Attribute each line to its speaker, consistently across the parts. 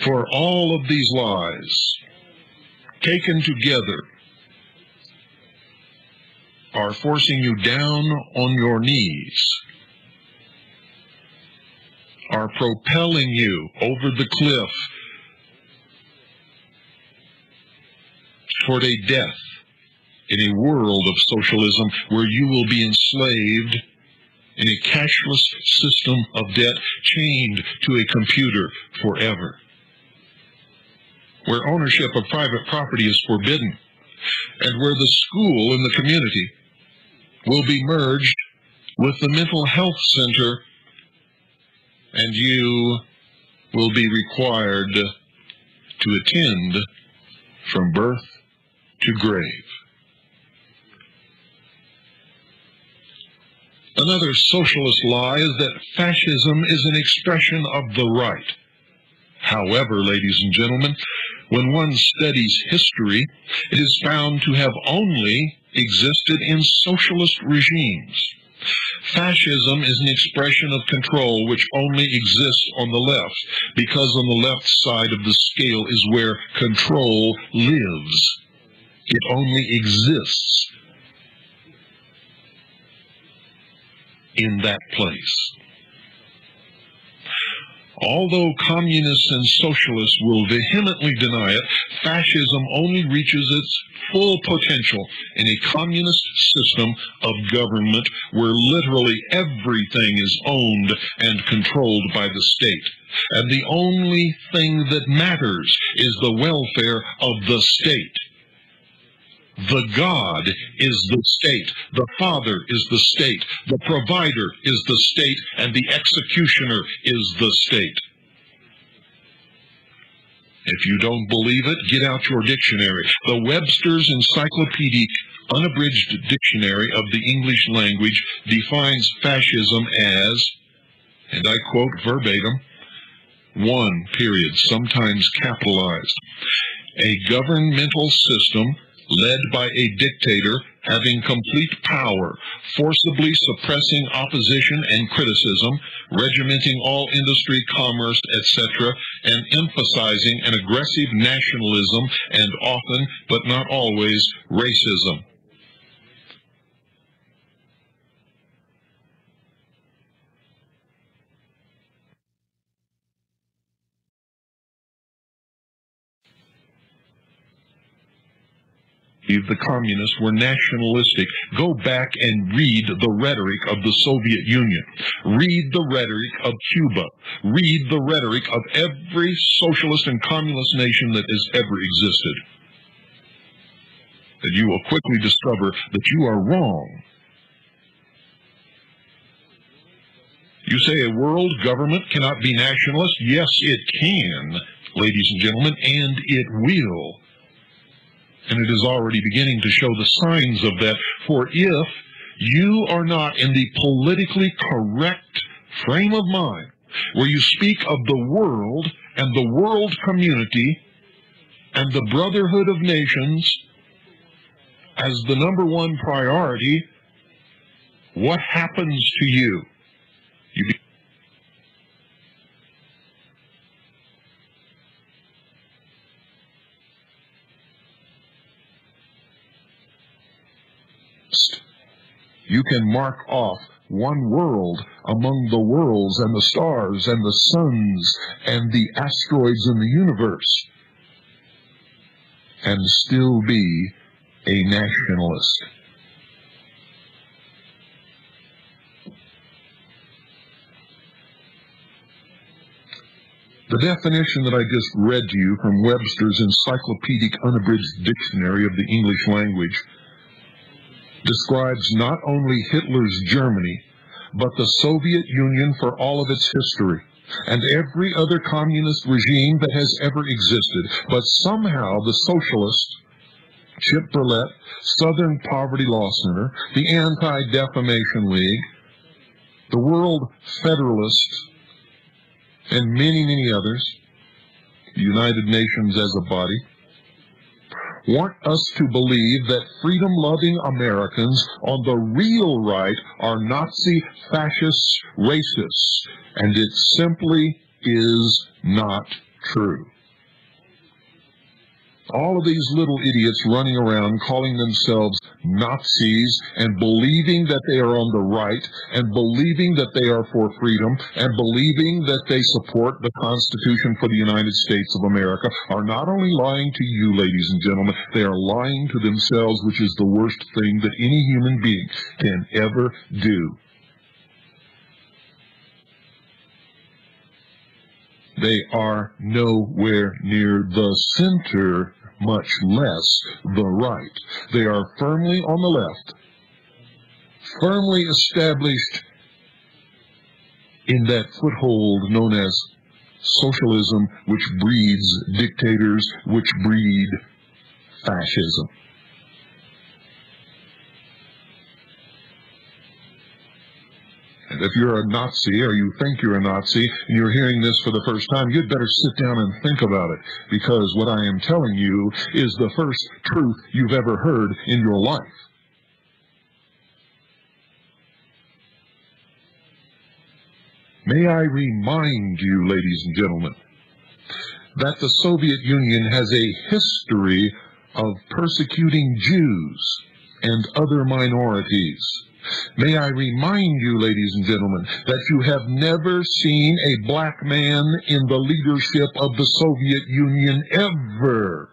Speaker 1: For all of these lies, taken together, are forcing you down on your knees, are propelling you over the cliff toward a death in a world of socialism where you will be enslaved in a cashless system of debt, chained to a computer forever, where ownership of private property is forbidden, and where the school and the community will be merged with the mental health center, and you will be required to attend from birth to grave. Another socialist lie is that fascism is an expression of the right. However, ladies and gentlemen, when one studies history, it is found to have only existed in socialist regimes. Fascism is an expression of control which only exists on the left, because on the left side of the scale is where control lives. It only exists in that place. Although communists and socialists will vehemently deny it, fascism only reaches its full potential in a communist system of government where literally everything is owned and controlled by the state. And the only thing that matters is the welfare of the state. The God is the state, the Father is the state, the provider is the state, and the executioner is the state. If you don't believe it, get out your dictionary. The Webster's Encyclopedic Unabridged Dictionary of the English Language defines fascism as, and I quote verbatim, one period, sometimes capitalized, a governmental system led by a dictator having complete power, forcibly suppressing opposition and criticism, regimenting all industry, commerce, etc., and emphasizing an aggressive nationalism and often, but not always, racism. The communists were nationalistic. Go back and read the rhetoric of the Soviet Union. Read the rhetoric of Cuba. Read the rhetoric of every socialist and communist nation that has ever existed. And you will quickly discover that you are wrong. You say a world government cannot be nationalist? Yes, it can, ladies and gentlemen, and it will. And it is already beginning to show the signs of that. For if you are not in the politically correct frame of mind, where you speak of the world and the world community and the brotherhood of nations as the #1 priority, what happens to you? You can mark off one world among the worlds and the stars and the suns and the asteroids in the universe and still be a nationalist. The definition that I just read to you from Webster's Encyclopedic Unabridged Dictionary of the English Language describes not only Hitler's Germany, but the Soviet Union for all of its history, and every other communist regime that has ever existed. But somehow the socialists, Chip Burlett, Southern Poverty Law Center, the Anti-Defamation League, the World Federalists, and many, many others, the United Nations as a body, want us to believe that freedom-loving Americans on the real right are Nazi, fascists, racists, and it simply is not true. All of these little idiots running around calling themselves Nazis and believing that they are on the right and believing that they are for freedom and believing that they support the Constitution for the United States of America are not only lying to you, ladies and gentlemen, they are lying to themselves, which is the worst thing that any human being can ever do. They are nowhere near the center, much less the right. They are firmly on the left, firmly established in that foothold known as socialism, which breeds dictators, which breed fascism. And if you're a Nazi, or you think you're a Nazi, and you're hearing this for the first time, you'd better sit down and think about it, because what I am telling you is the first truth you've ever heard in your life. May I remind you, ladies and gentlemen, that the Soviet Union has a history of persecuting Jews and other minorities. May I remind you, ladies and gentlemen, that you have never seen a black man in the leadership of the Soviet Union ever.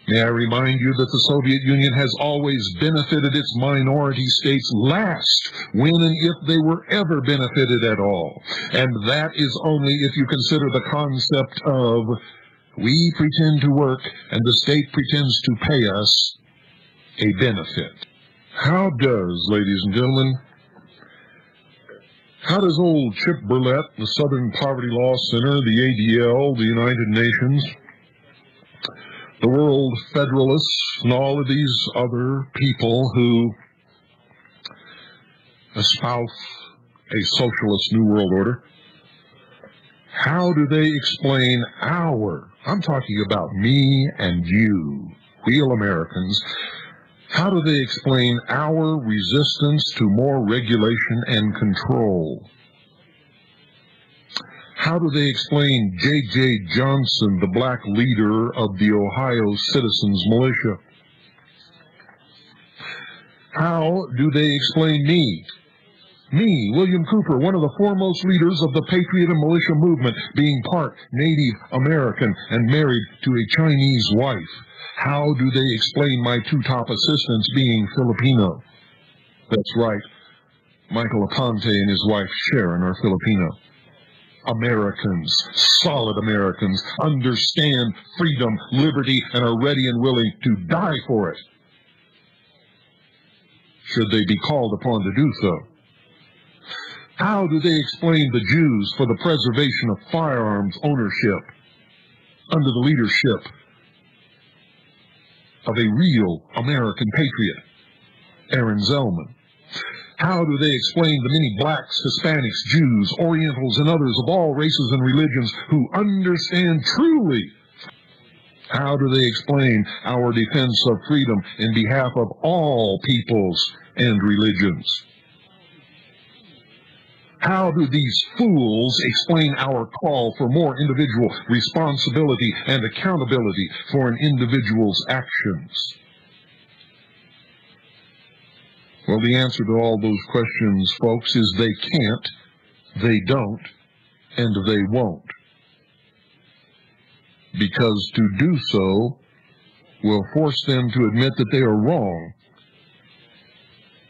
Speaker 1: May I remind you that the Soviet Union has always benefited its minority states last, when and if they were ever benefited at all. And that is only if you consider the concept of we pretend to work and the state pretends to pay us a benefit. How does, ladies and gentlemen, how does old Chip Burlett, the Southern Poverty Law Center, the ADL, the United Nations, the World Federalists, and all of these other people who espouse a socialist New World Order, how do they explain I'm talking about me and you, real Americans, how do they explain our resistance to more regulation and control? How do they explain J.J. Johnson, the black leader of the Ohio Citizens Militia? How do they explain me, William Cooper, one of the foremost leaders of the Patriot and Militia movement, being part Native American and married to a Chinese wife? How do they explain my two top assistants being Filipino? That's right, Michael Aponte and his wife Sharon are Filipino. Americans, solid Americans, understand freedom, liberty, and are ready and willing to die for it, should they be called upon to do so. How do they explain the Jews for the preservation of firearms ownership under the leadership of a real American patriot, Aaron Zellman? How do they explain the many blacks, Hispanics, Jews, Orientals, and others of all races and religions who understand truly? How do they explain our defense of freedom in behalf of all peoples and religions? How do these fools explain our call for more individual responsibility and accountability for an individual's actions? Well, the answer to all those questions, folks, is they can't, they don't, and they won't. Because to do so will force them to admit that they are wrong,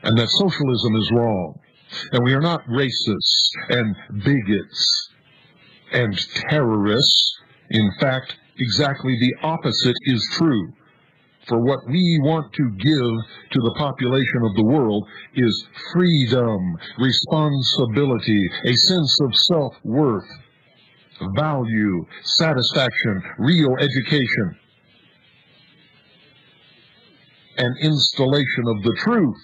Speaker 1: and that socialism is wrong. And we are not racists and bigots and terrorists. In fact, exactly the opposite is true. For what we want to give to the population of the world is freedom, responsibility, a sense of self-worth, value, satisfaction, real education, and installation of the truth.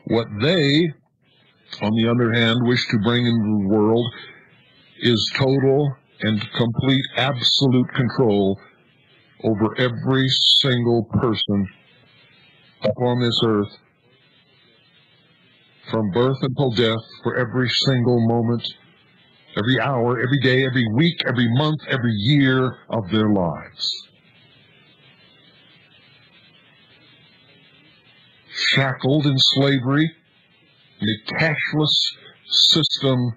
Speaker 1: What they, on the other hand, wish to bring into the world is total and complete absolute control over every single person upon this earth, from birth until death, for every single moment, every hour, every day, every week, every month, every year of their lives. Shackled in slavery, in a cashless system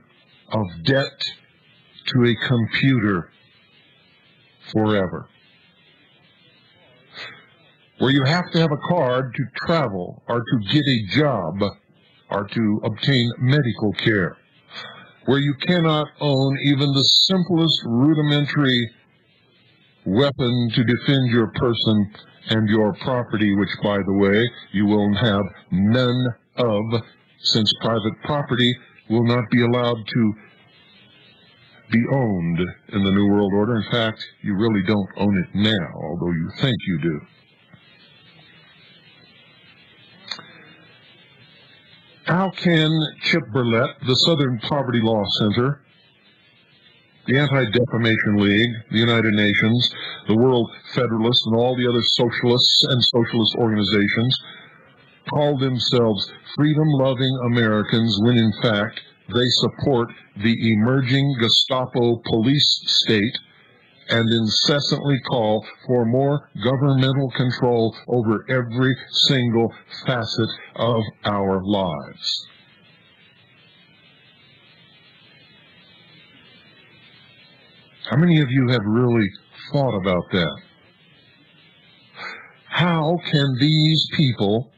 Speaker 1: of debt to a computer forever. Where you have to have a card to travel, or to get a job, or to obtain medical care. Where you cannot own even the simplest rudimentary weapon to defend your person and your property, which, by the way, you will have none of, since private property will not be allowed to be owned in the New World Order. In fact, you really don't own it now, although you think you do. How can Chip Burlett, the Southern Poverty Law Center, the Anti-Defamation League, the United Nations, the World Federalists, and all the other socialists and socialist organizations call themselves freedom-loving Americans when in fact they support the emerging Gestapo police state and incessantly call for more governmental control over every single facet of our lives? How many of you have really thought about that? How can these people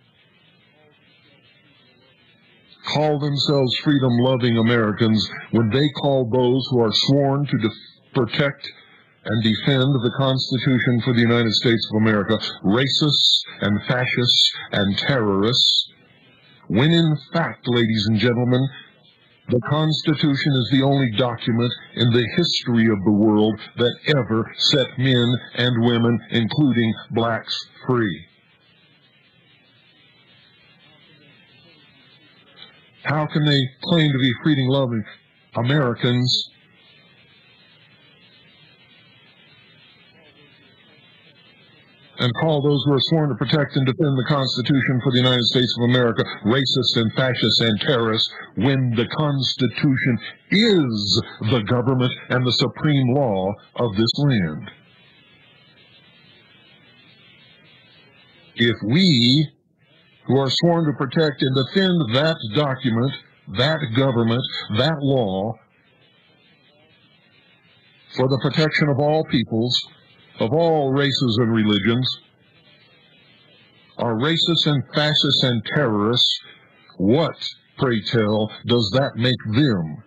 Speaker 1: call themselves freedom-loving Americans when they call those who are sworn to protect and defend the Constitution for the United States of America racists and fascists and terrorists, when in fact, ladies and gentlemen, the Constitution is the only document in the history of the world that ever set men and women, including blacks, free? How can they claim to be freedom-loving Americans and call those who are sworn to protect and defend the Constitution for the United States of America racists and fascists and terrorists when the Constitution is the government and the supreme law of this land? If we, who are sworn to protect and defend that document, that government, that law, for the protection of all peoples, of all races and religions, are racists and fascists and terrorists, what, pray tell, does that make them?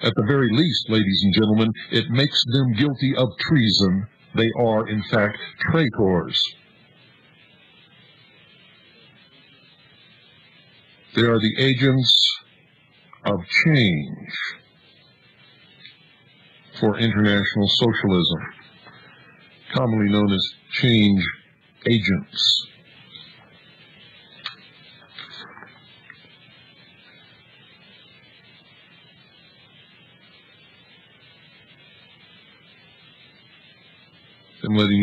Speaker 1: At the very least, ladies and gentlemen, it makes them guilty of treason. They are, in fact, traitors. They are the agents of change for international socialism, commonly known as change agents. I'm letting